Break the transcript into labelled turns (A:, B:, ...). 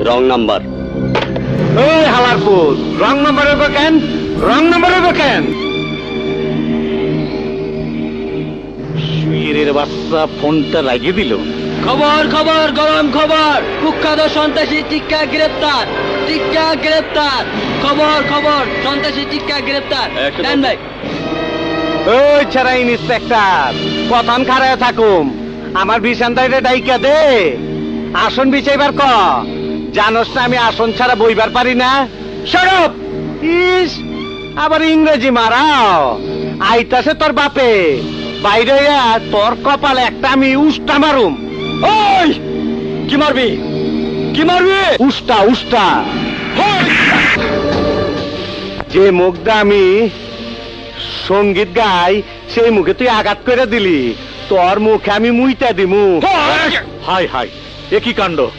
A: Wrong number.
B: ওই হালারপুর, wrong number হবে কেন? রং নাম্বার হবে কেন? শুয়ের বাচ্চা ফোনটা লাগিয়ে দিল।
A: খবর খবর, গরম খবর, কুখ্যাত সন্ত্রাসী টিক্কা গ্রেপ্তার, টিক্কা গ্রেপ্তার। খবর খবর, সন্ত্রাসী টিক্কা গ্রেপ্তার। দেন ভাই।
B: ওই ছাড়া ইন্সপেক্টর, প্রধান খারায় থাকুম, আমার বিছানটাইরে ডাইকা দে, আসন বিছাইবার ক। জানোস না আমি আসন ছাড়া বইবার পারি না। সরব ইস, আবার ইংরেজি মারাও। আইতাছে তোর বাপে, বাইরে আইয়া তোর কপালে একটা আমি উষ্টা মারুম।
A: ওই কি মারবি? কি মারবি?
B: উষ্টা উষ্টা। যে মুখটা আমি সঙ্গীত গাই, সেই মুখে তুই আঘাত করে দিলি, তোর মুখে আমি মুইটা দিমু। হাই হাই, এ কি কাণ্ড!